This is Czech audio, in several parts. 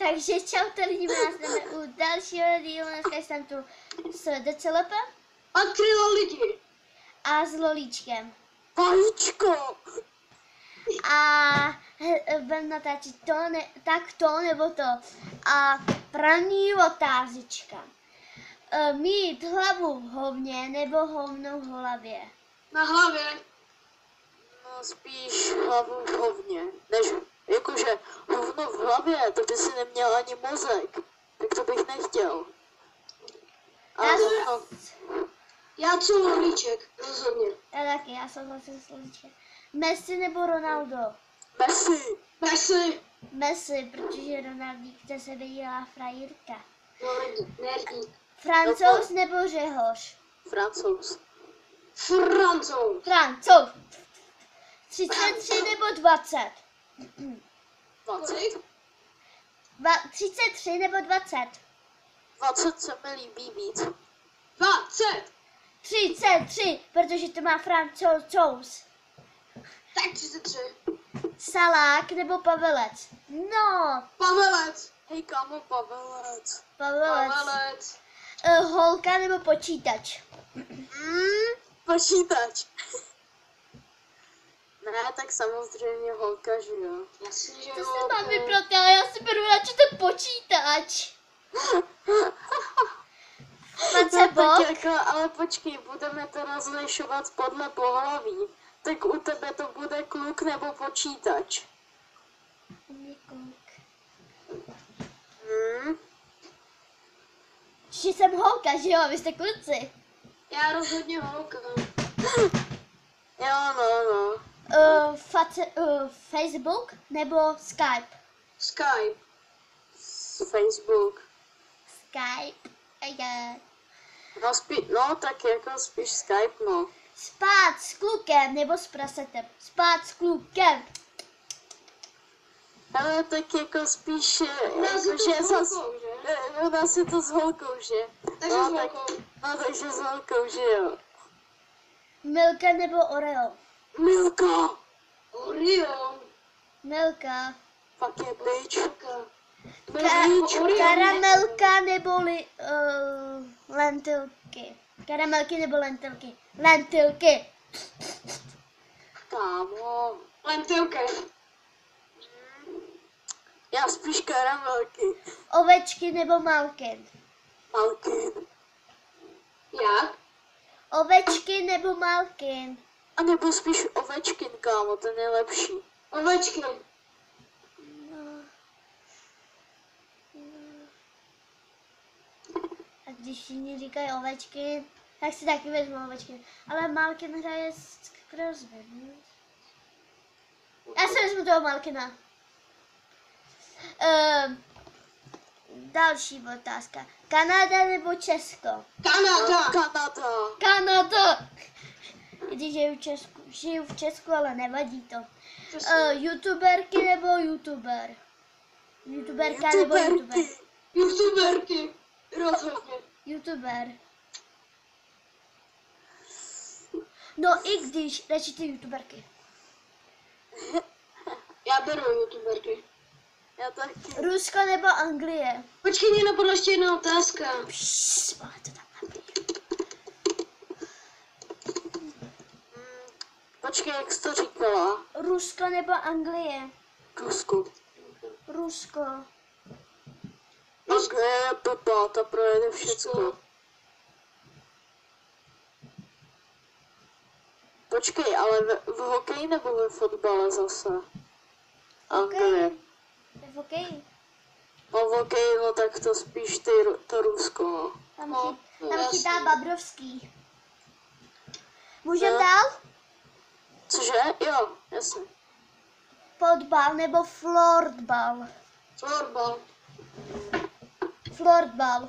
Takže čaute lidi, nás jdeme u dalšího dílu, dneska jsem tu s Decelepem a Krylo lidi a s Lolíčkem. Vajíčko! A budeme natáčet to nebo to. A první otázečka. Mít hlavu v hovně nebo hovno v hlavě? Na hlavě. No spíš hlavu v hovně. Než, jakože hovno v hlavě, to by si neměl ani mozek. Tak to bych nechtěl. Já co Lolíček, rozhodně. Já taky, já souhlasím s Lolíčkem. Messi nebo Ronaldo? Messi. Messi. Messi, protože Ronaldík to se vydělá frajírka. No, nerdík. Francouz nebo Řehoř? Francouz. 33 nebo 20? 20. 33 nebo 20? 20 se mi líbí víc. 20. 33, protože to má Francouz. Tak 33. Salák nebo Pavelec? No. Pavelec. Hej kámo, Pavelec. Pavelec. Holka nebo počítač? Počítač. Ne, tak samozřejmě holka, že jo. Jasně, že to se mám vyprat, ale já si beru radši ten počítač. Ale počkej, budeme to rozlišovat podle pohlaví. Tak u tebe to bude kluk nebo počítač? Kluk. Že jsem holka, že jo? Vy jste kluci. Já rozhodně holka. Jo, no. Facebook nebo Skype? Skype. Facebook. Skype. No, tak jako spíš Skype, no. Spát s klukem nebo s prasetem? Spát s klukem. Ale tak jako spíš, že u nás je to s holkou, že? Takže s holkou. No, takže s holkou, že jo. Milka nebo Oreo? Milka. Oreo. Milka. Fuck je bitch. Karamelka nebo lentilky? Karamelky nebo lentilky? Lentilky. Kámo. Lentilky. Já spíš karamelky. Ovečky nebo Malkin? Malkin. Jak? Ovečky nebo Malkin? A nebo spíš Ovečkin, kámo, ten je lepší. Ovečkin. A když všichni říkají Ovečkin, tak si taky vezmu Ovečkin. Ale Malkin hraje s Crosby. Já si vezmu toho Malkina. Další otázka. Kanada nebo Česko? Kanada. Když žiju v Česku, ale nevadí to. YouTuberky nebo YouTuber? YouTuberka nebo YouTuber? YouTuberky. Rozhodně. YouTuber. No i když radši ty YouTuberky. Já beru YouTuberky. Já taky. Rusko nebo Anglie? Počkej, mě napadla ještě jedna otázka. To tam Počkej, jak jsi to říkala? Rusko nebo Anglie? Rusko. Anglie je papa, ta projede všecko. Počkej, ale v hokeji nebo ve fotbale zase? Anglie. Je v hokeji. No v hokeji, no tak to spíš to Rusko, no. Tam chytá Babrovský. Můžem dál? Cože? Jo, jasně. Fotbal nebo floorball? Floorball.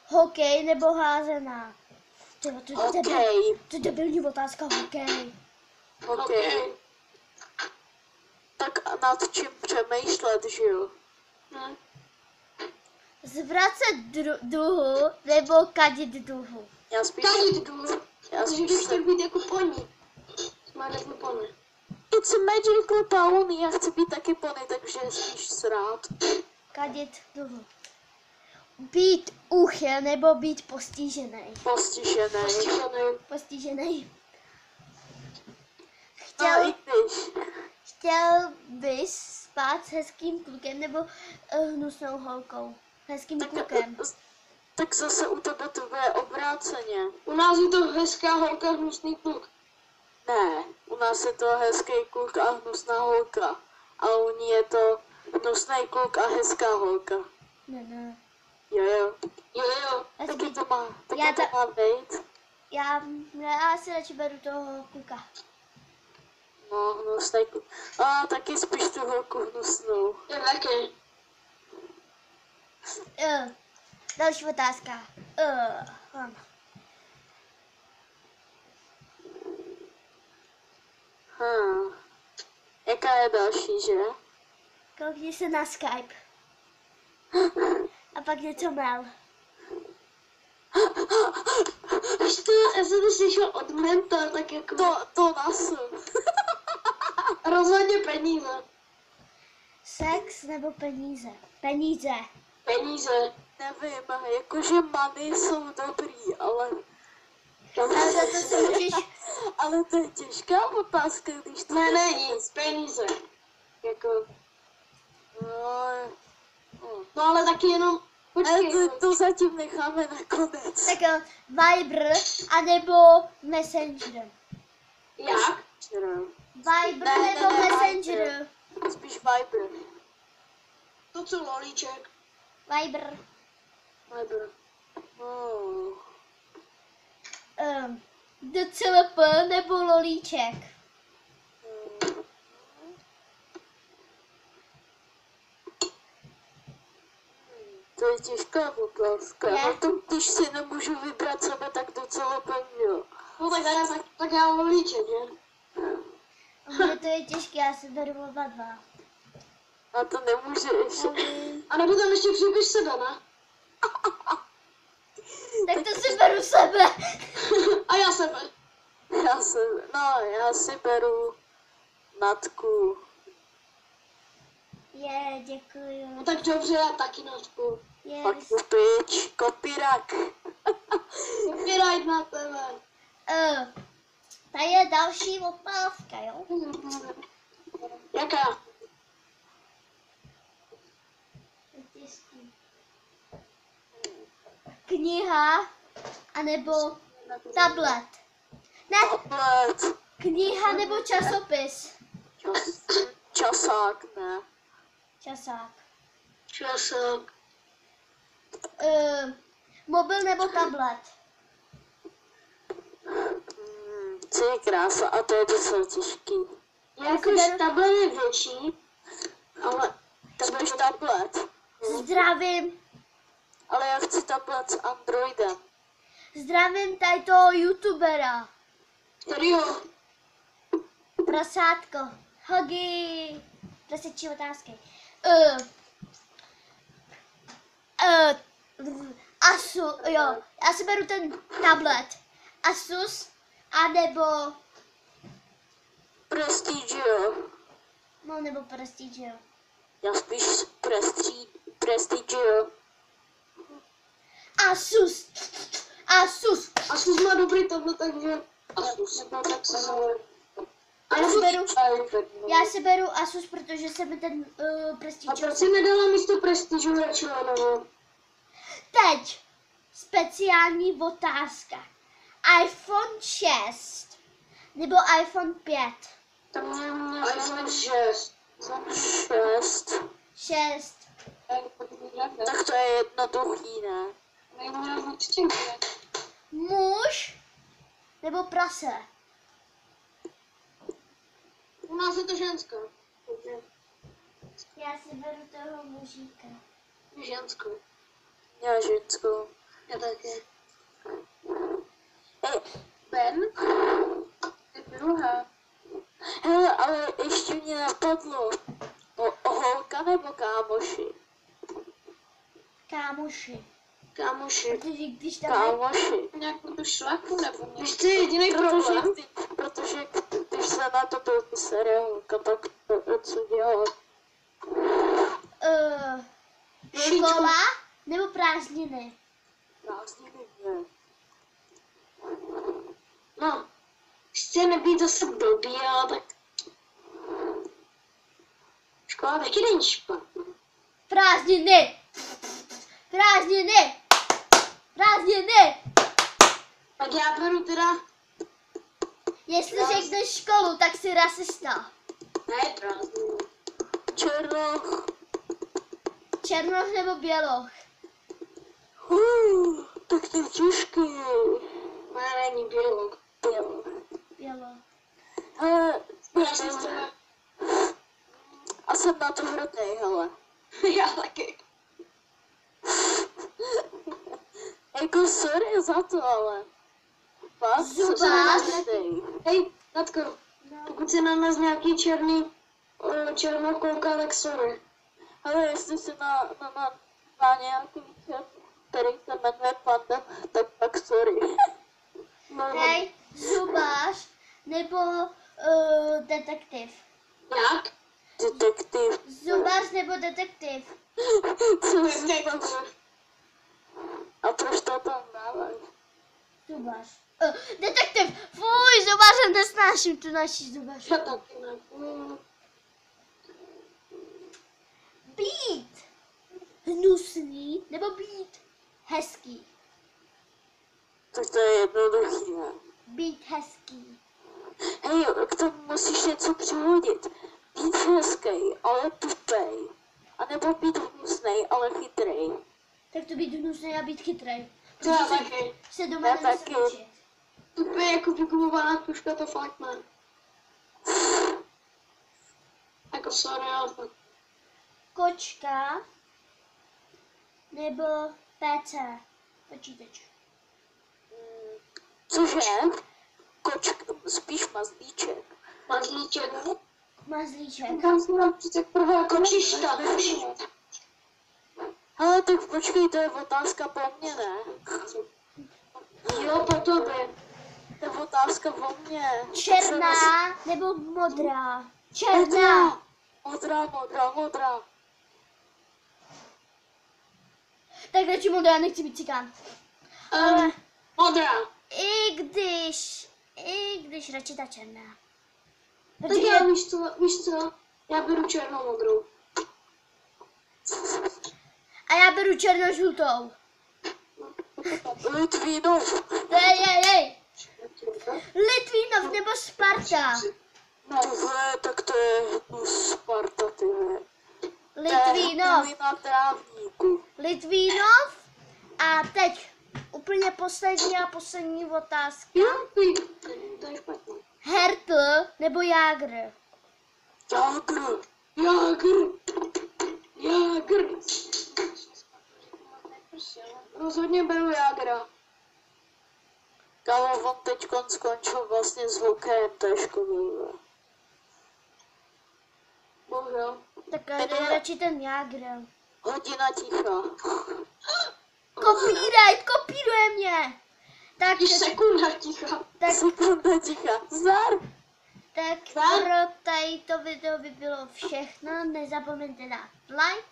Hokej nebo házená? Hokej. To je debilní otázka, hokej. Tak nad čím přemýšlet, že jo? Zvracet duhu nebo kadit duhu? Já spíš... Kadit duhu. Já spíš tak být jako poní. Má jako pony. It's a magical pony, já chci být taky pony, takže spíš srát. Kadit dolů. Být úchyl nebo být postižený. Postižený. Postižený. No i když. Chtěl bys spát s hezkým klukem nebo hnusnou holkou? Hezkým klukem. Tak zase u tebe to bude obráceně. U nás je to hezká holka, hnusný kluk. Ne, u nás je to hezký kluk a hnusná holka. A u ní je to hnusný kluk a hezká holka. Ne. Jo. Jo. Taky to má, Já taky to má být. Já si radši beru toho kluka. No, hnusný kluk. A taky spíš tu holku hnusnou. Já taky. Další otázka. Jaká je další, že? Koukni se na Skype. A pak něco mel. Víš to, já jsem to slyšel od Menta, tak jako To nasu. rozhodně peníze. Sex nebo peníze? Peníze. Peníze. Nevím, jakože money jsou dobrý, ale... Ale za to si můžeš... Ale to je těžká otázka, když to... Ne, nic, peníze. Jako, no ale taky jenom, počkej. Ale to zatím necháme na konec. Tak Viber anebo Messenger. Jak? Viber Ne, nebo ne, Messenger. Spíš Viber. To co lolíček. Viber. DCLP nebo Lolíček. To je těžká otázka. Je. No to, když si nemůžu vybrat sebe, tak docela pevně. No tak já lolíček, že? Mně to je těžké, já si beru oba dva. A to nemůžeš. A nebo tam ještě připiš sebe, ne? Tak to si beru sebe. A já sebe. Já si beru Natku. Děkuju. No tak dobře, já taky Natku. Fuck you bitch, kopírak. Copyright na tebe. Tady je další otázka, jo? Jaká? Kniha anebo tablet. Ne, Tablet. kniha nebo časopis. Časák, ne. Časák. Časák. Mobil nebo tablet. Co je krása a to je docela těžký. Jakož tablet je větší, ale Spíš tablet. Zdravím. Ale já chci tablet s Androidem. Zdravím tady toho youtubera. kterýho? Prasátko. Hogi. Prasečí otázky. Jo, já si beru ten tablet. Asus anebo Prestigio. no nebo Prestige, jo. Já spíš Prestigio. Asus. Asus má dobrý tablet, takže Asus. Nebo tak se jmenuje. Já si beru Asus, protože se mi ten A Prestige. proč si nedala místo Prestige radši Lenovo? Teď speciální otázka. iPhone 6 nebo iPhone 5? iPhone 6. 6. Tak to je jednoduchý, ne? Muž nebo prase? U nás je to ženská. Já si beru toho mužíka. Ženskou. Já ženskou. Já taky. Ben? Ty druhá. Hele, ale ještě mě napadlo. Holka nebo kámoši? Kámoši. Protože když tam Kámoši. Nějakou tu šlachu nebo něco. Víš, to je jediný problém. Protože když se na to byl seriálka, tak co dělat? Škola nebo prázdniny? Prázdniny ne. No, chci nebýt zase blbý, ale tak... Škola taky není špatná. Prázdniny! Prázdniny! Prázdniny! Tak já beru teda... Jestli řekneš školu, tak jsi rasista. Ne, prázdniny. Černoch. Černoch nebo běloch? Tak to je těžký. Ne, není biolog. Běloch. Hele, Rasistové. a jsem na to hrdý, hele. Já taky. Jako sorry za to, ale... Fakt, Zubař. jsem na to hrdý. Hej, Natko, pokud se na nás nějaký černou kouká, tak sorry. Ale jestli si na nějaký čert, který se jmenuje Panda, tak sorry. No, Hej, zubař nebo detektiv? jak? Detektiv. Zubař nebo detektiv? Co jsi tam? A proč to tam dáváš? Zubař. Detektiv! Fuj, zubaře nesnáším tu naši zubař. Já taky ne. Být hnusný nebo být hezký? Tak to je jednoduchý, ne? Být hezký. Hej, k tomu musíš něco přihodit. Být hezký, ale tupej. A nebo být hnusnej, ale chytrej. Tak to být hnusný a být chytrej. To já taky. Se doma Já nemusím taky. učit. Tupě jako vyklubovaná tuška, to fakt ne. Jako sorry, ale fakt. Kočka nebo PC? Počítač. Cože? Kočka, spíš mazlíček. Mazlíček. Mazlíček. Kam si nám přece prvé kočišta. Ale tak počkej, to je otázka po mně, ne? Jo, po tobě. To je otázka po mně. Černá nebo modrá? Černá. Modrá. Tak radši modrá, nechci být cikán. Ale Modrá. i když radši ta černá. Tak Protože já víš co? Já beru černou modrou. a já beru černožlutou. Litvínov. Hej. Litvínov nebo Sparta. Tohle, tak to je Sparta, ty ve. Litvínov. To je na trávníku. Litvínov. A teď úplně poslední otázka. Jo, to je špatně. Hertl nebo Jágr? Jágr. Rozhodně beru Jágra. Kámo, on teď skončil vlastně s hokejem, to je škoda. Bohužel. Tak jde radši ten Jágr. Hodina ticha. Kopíruje mě. Tak, Když sekunda ticha. Sekunda ticha. Zdar. tak pro tady to video by bylo všechno. Nezapomeňte dát like,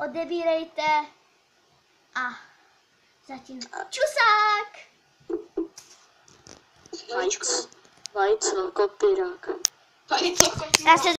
odebírejte a zatím čusák. Vajco, kopírák. Tady co Já se